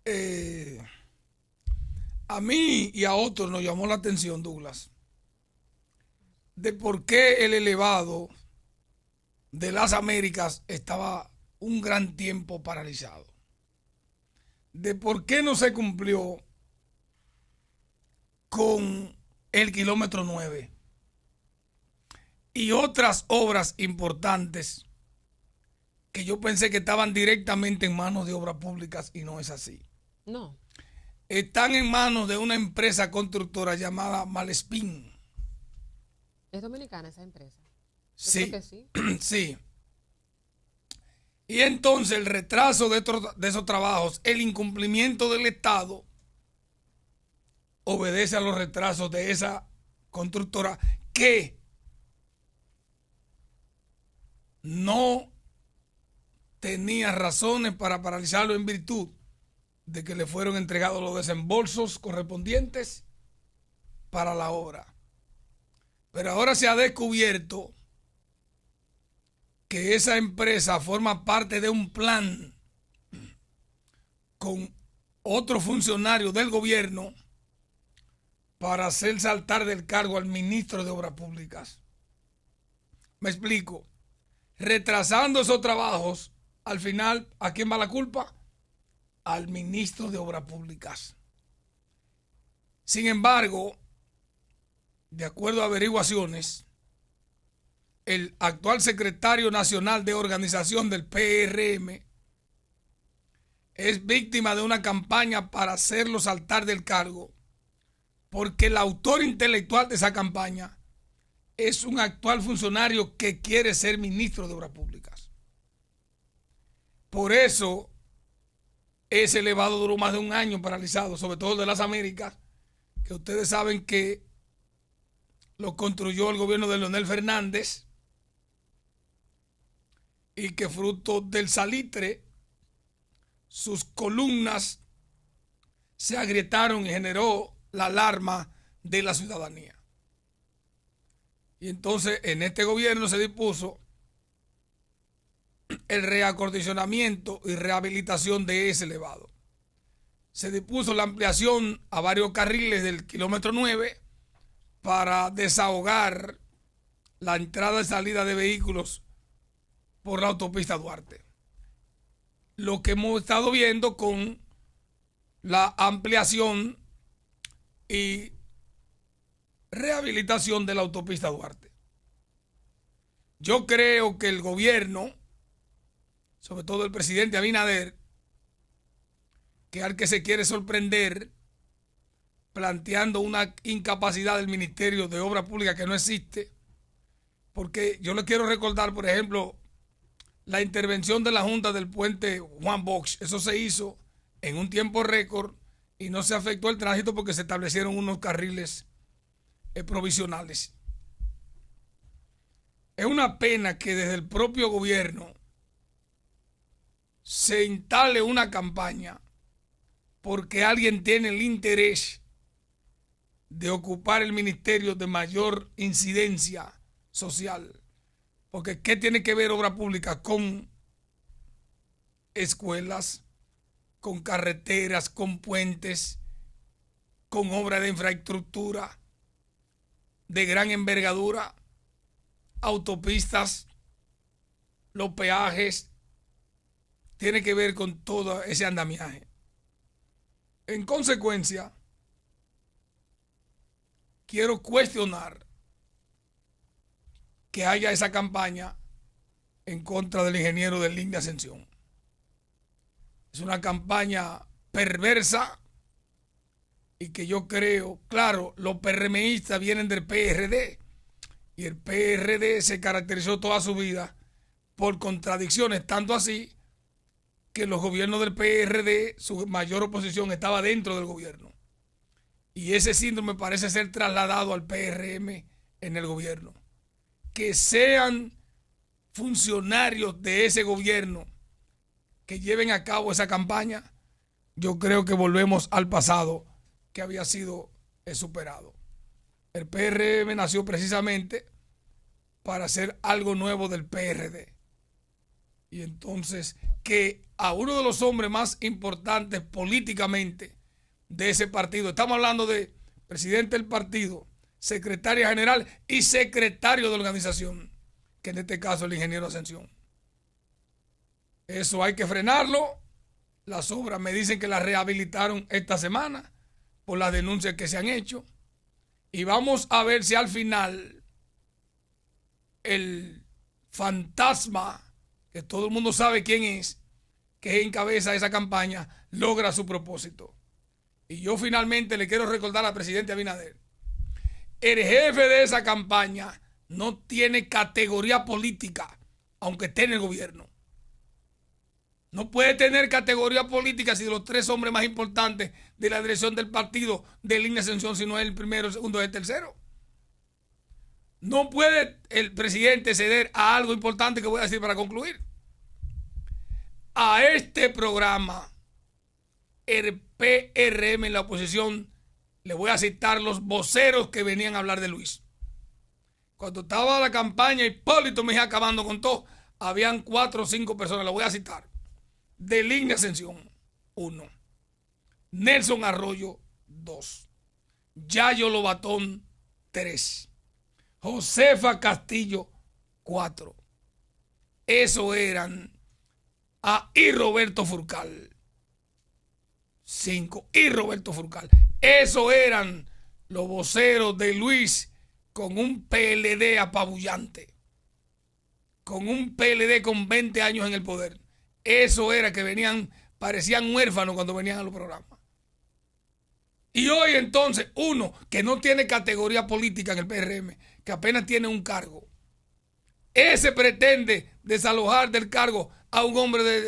eh, a mí y a otros nos llamó la atención, Douglas, de por qué el elevado de las Américas estaba un gran tiempo paralizado, de por qué no se cumplió con el kilómetro 9 y otras obras importantes que yo pensé que estaban directamente en manos de obras públicas y no es así. No, Están en manos de una empresa constructora llamada Malespin. es dominicana esa empresa. Yo creo Sí, que sí. sí. Y entonces el retraso de esos trabajos, el incumplimiento del Estado, obedece a los retrasos de esa constructora que no tenía razones para paralizarlo en virtud de que le fueron entregados los desembolsos correspondientes para la obra. Pero ahora se ha descubierto que esa empresa forma parte de un plan con otro funcionario del gobierno para hacer saltar del cargo al ministro de Obras Públicas. Me explico. Retrasando esos trabajos, al final, ¿a quién va la culpa? Al ministro de Obras Públicas. Sin embargo, de acuerdo a averiguaciones, el actual secretario nacional de organización del PRM es víctima de una campaña para hacerlo saltar del cargo, porque el autor intelectual de esa campaña es un actual funcionario que quiere ser ministro de Obras Públicas. Por eso ese elevado duró más de un año paralizado, sobre todo el de las Américas, que ustedes saben que lo construyó el gobierno de Leonel Fernández y que fruto del salitre sus columnas se agrietaron y generó la alarma de la ciudadanía. Y entonces en este gobierno se dispuso el reacondicionamiento y rehabilitación de ese elevado. Se dispuso la ampliación a varios carriles del kilómetro 9 para desahogar la entrada y salida de vehículos por la autopista Duarte. Lo que hemos estado viendo con la ampliación y rehabilitación de la autopista Duarte. Yo creo que el gobierno, sobre todo el presidente Abinader, que al que se quiere sorprender planteando una incapacidad del Ministerio de Obras Públicas que no existe, porque yo le quiero recordar, por ejemplo, la intervención de la Junta del puente Juan Bosch. Eso se hizo en un tiempo récord y no se afectó el tránsito porque se establecieron unos carriles provisionales. Es una pena que desde el propio gobierno se instale una campaña porque alguien tiene el interés de ocupar el ministerio de mayor incidencia social. Porque ¿qué tiene que ver obra pública con escuelas, con carreteras, con puentes, con obras de infraestructura de gran envergadura, autopistas, los peajes? Tiene que ver con todo ese andamiaje. En consecuencia, quiero cuestionar que haya esa campaña en contra del ingeniero de Línea Ascensión. Es una campaña perversa y que yo creo, claro, los PRMistas vienen del PRD y el PRD se caracterizó toda su vida por contradicciones, tanto así que los gobiernos del PRD, su mayor oposición estaba dentro del gobierno. Y ese síndrome parece ser trasladado al PRM en el gobierno. Que sean funcionarios de ese gobierno que lleven a cabo esa campaña, yo creo que volvemos al pasado que había sido superado. El PRM nació precisamente para hacer algo nuevo del PRD. Y entonces que a uno de los hombres más importantes políticamente de ese partido. Estamos hablando de presidente del partido, secretaria general y secretario de organización, que en este caso es el ingeniero Ascensión. Eso hay que frenarlo. Las obras me dicen que las rehabilitaron esta semana por las denuncias que se han hecho. Y vamos a ver si al final el fantasma, que todo el mundo sabe quién es, que encabeza esa campaña, logra su propósito. Y yo finalmente le quiero recordar al presidente Abinader, el jefe de esa campaña no tiene categoría política, aunque esté en el gobierno. No puede tener categoría política si de los tres hombres más importantes de la dirección del partido de Línea Ascensión, si no es el primero, el segundo, el tercero. No puede el presidente ceder a algo importante que voy a decir para concluir. A este programa, el PRM en la oposición, le voy a citar los voceros que venían a hablar de Luis. Cuando estaba la campaña, Hipólito Mejía acabando con todo, habían 4 o 5 personas, lo voy a citar. De Línea Ascensión, 1. Nelson Arroyo, 2. Yayo Lobatón, 3. Josefa Castillo, 4. Eso eran. Y Roberto Furcal, 5. Y Roberto Furcal. Eso eran los voceros de Luis con un PLD apabullante. Con un PLD con 20 años en el poder. Eso era que venían, parecían huérfanos cuando venían a los programas. Y hoy entonces, uno que no tiene categoría política en el PRM, que apenas tiene un cargo, ese pretende desalojar del cargo a un hombre de